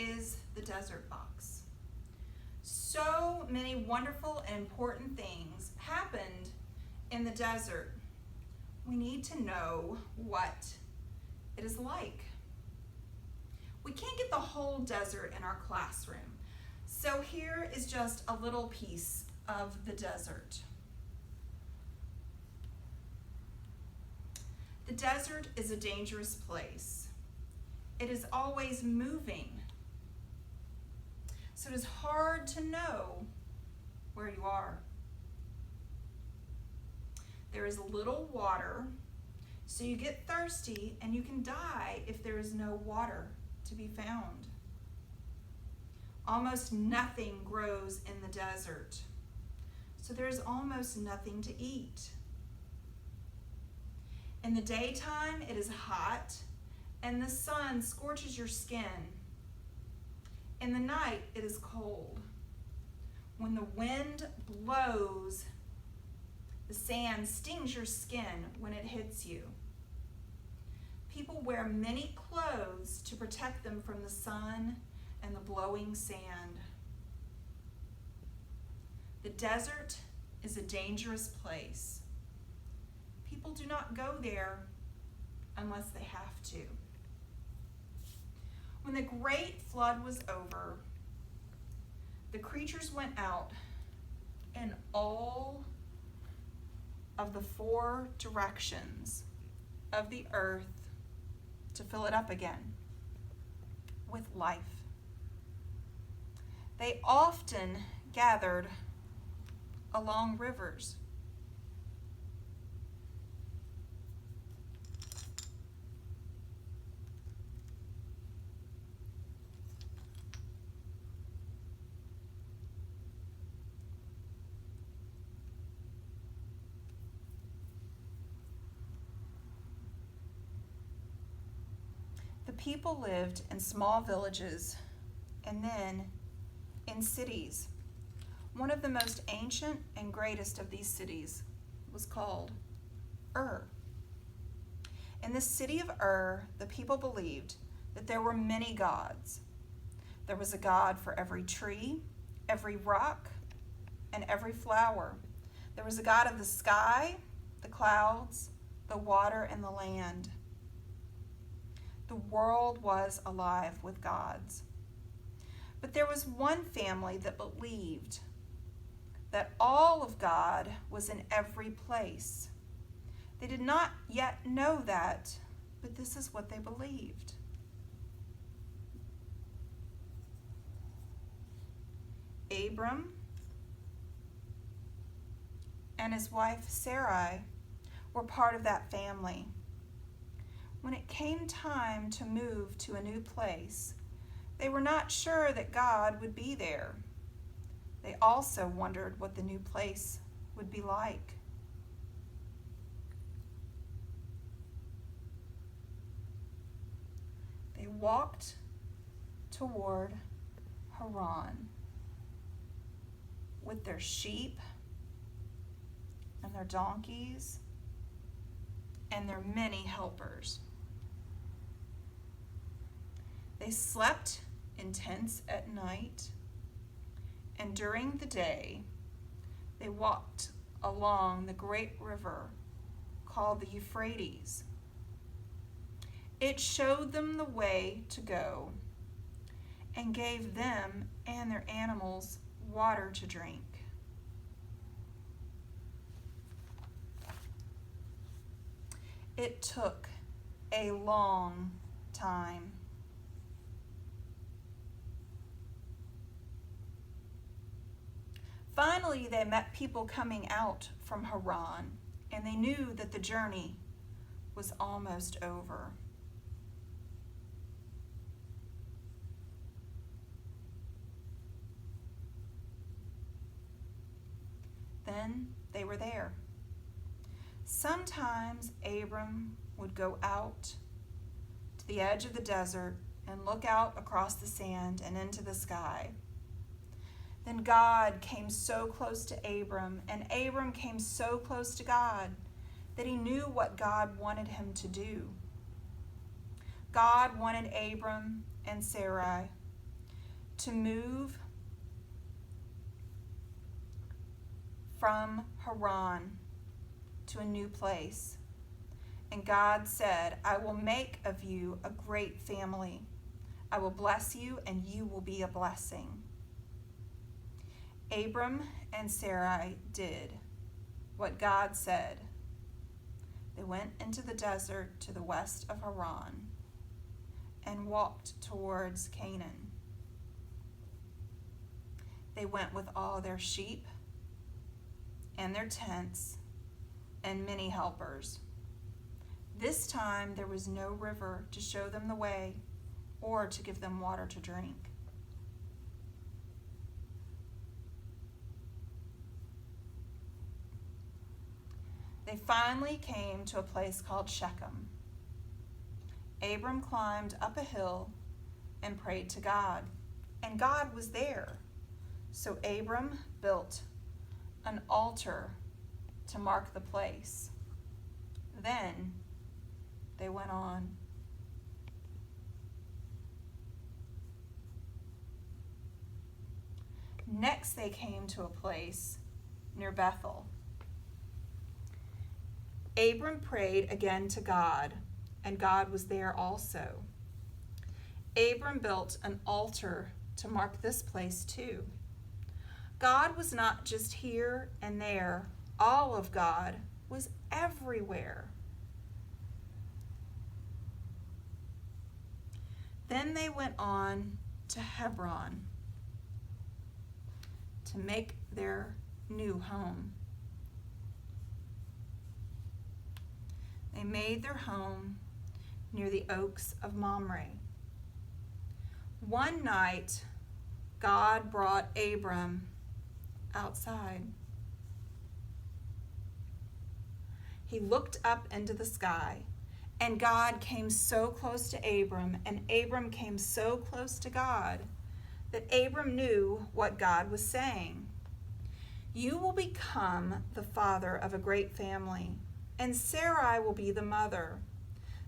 is the Desert Box? So many wonderful and important things happened in the desert. We need to know what it is like. We can't get the whole desert in our classroom, so here is just a little piece of the desert. The desert is a dangerous place. It is always moving, so it is hard to know where you are. There is little water, so you get thirsty and you can die if there is no water to be found. Almost nothing grows in the desert, so there is almost nothing to eat. In the daytime, it is hot and the sun scorches your skin. In the night, it is cold. When the wind blows, the sand stings your skin when it hits you. People wear many clothes to protect them from the sun and the blowing sand. The desert is a dangerous place. People do not go there unless they have to. When the great flood was over, the creatures went out in all of the 4 directions of the earth to fill it up again with life. They often gathered along rivers. The people lived in small villages and then in cities. One of the most ancient and greatest of these cities was called Ur. In the city of Ur, the people believed that there were many gods. There was a god for every tree, every rock, and every flower. There was a god of the sky, the clouds, the water, and the land. The world was alive with gods. But there was one family that believed that all of God was in every place. They did not yet know that, but this is what they believed. Abram and his wife Sarai were part of that family. When it came time to move to a new place, they were not sure that God would be there. They also wondered what the new place would be like. They walked toward Haran with their sheep and their donkeys and their many helpers. They slept in tents at night, and during the day they walked along the great river called the Euphrates. It showed them the way to go and gave them and their animals water to drink. It took a long time. Finally, they met people coming out from Haran, and they knew that the journey was almost over. Then they were there. Sometimes Abram would go out to the edge of the desert and look out across the sand and into the sky. Then God came so close to Abram, and Abram came so close to God that he knew what God wanted him to do. God wanted Abram and Sarai to move from Haran to a new place. And God said, I will make of you a great family. I will bless you, and you will be a blessing. Abram and Sarai did what God said. They went into the desert to the west of Haran and walked towards Canaan. They went with all their sheep and their tents and many helpers. This time there was no river to show them the way or to give them water to drink. They finally came to a place called Shechem. Abram climbed up a hill and prayed to God, and God was there. So Abram built an altar to mark the place. Then they went on. Next they came to a place near Bethel. Abram prayed again to God, and God was there also. Abram built an altar to mark this place too. God was not just here and there. All of God was everywhere. Then they went on to Hebron to make their new home. They made their home near the oaks of Mamre. One night, God brought Abram outside. He looked up into the sky, and God came so close to Abram, and Abram came so close to God, that Abram knew what God was saying. You will become the father of a great family, and Sarai will be the mother.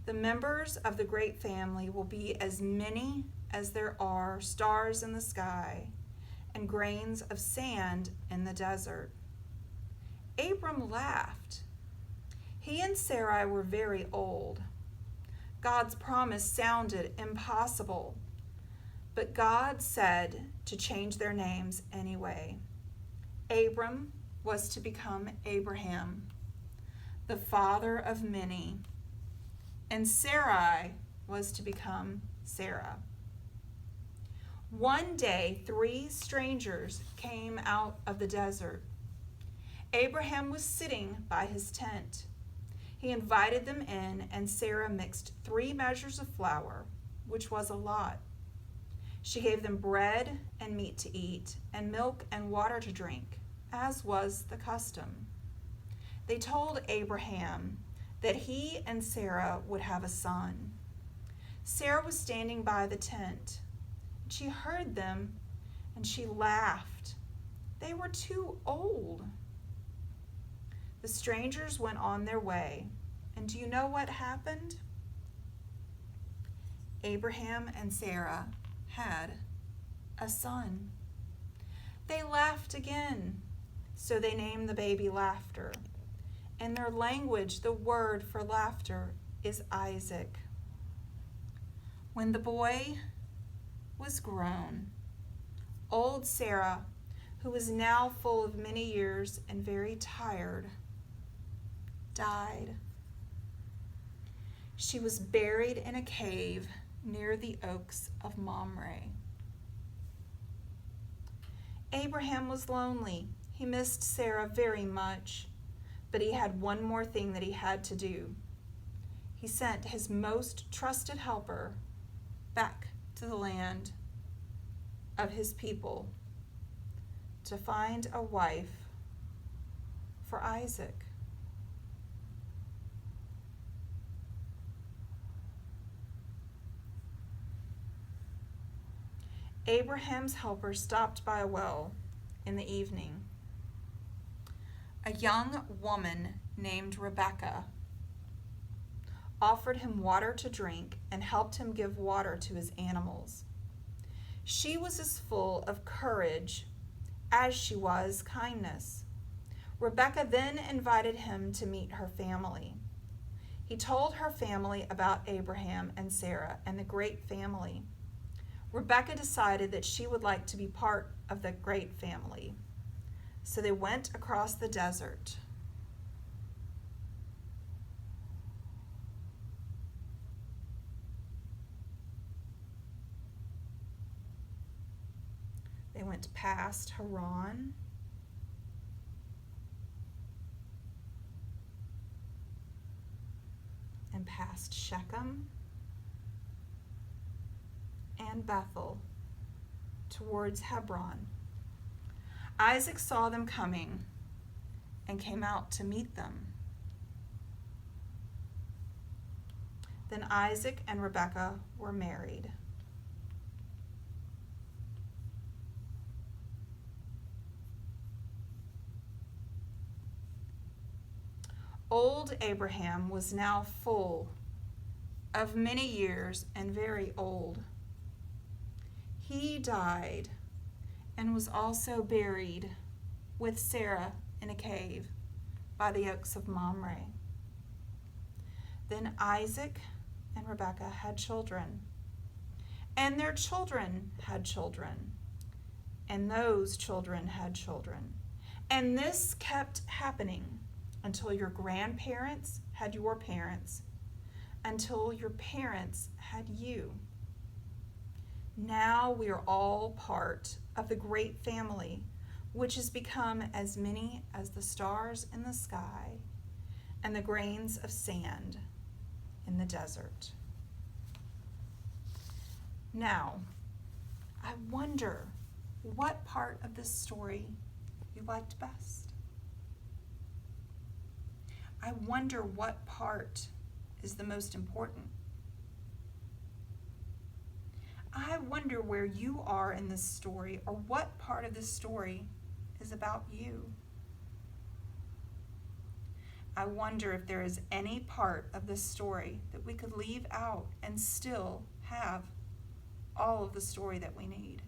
The members of the great family will be as many as there are stars in the sky and grains of sand in the desert. Abram laughed. He and Sarai were very old. God's promise sounded impossible, but God said to change their names anyway. Abram was to become Abraham, the father of many, and Sarai was to become Sarah. One day, 3 strangers came out of the desert. Abraham was sitting by his tent. He invited them in, and Sarah mixed 3 measures of flour, which was a lot. She gave them bread and meat to eat, and milk and water to drink, as was the custom. They told Abraham that he and Sarah would have a son. Sarah was standing by the tent. She heard them, and she laughed. They were too old. The strangers went on their way, and do you know what happened? Abraham and Sarah had a son. They laughed again, so they named the baby Laughter. In their language, the word for laughter is Isaac. When the boy was grown, old Sarah, who was now full of many years and very tired, died. She was buried in a cave near the oaks of Mamre. Abraham was lonely. He missed Sarah very much, but he had one more thing that he had to do. He sent his most trusted helper back to the land of his people to find a wife for Isaac. Abraham's helper stopped by a well in the evening. A young woman named Rebekah offered him water to drink and helped him give water to his animals. She was as full of courage as she was kindness. Rebekah then invited him to meet her family. He told her family about Abraham and Sarah and the great family. Rebekah decided that she would like to be part of the great family. So they went across the desert. They went past Haran, and past Shechem and Bethel towards Hebron. Isaac saw them coming and came out to meet them. Then Isaac and Rebekah were married. Old Abraham was now full of many years and very old. He died and was also buried with Sarah in a cave by the oaks of Mamre. Then Isaac and Rebekah had children, and their children had children, and those children had children. And this kept happening until your grandparents had your parents, until your parents had you. Now we are all part of the great family, which has become as many as the stars in the sky and the grains of sand in the desert. Now, I wonder what part of this story you liked best. I wonder what part is the most important. I wonder where you are in this story, or what part of this story is about you. I wonder if there is any part of this story that we could leave out and still have all of the story that we need.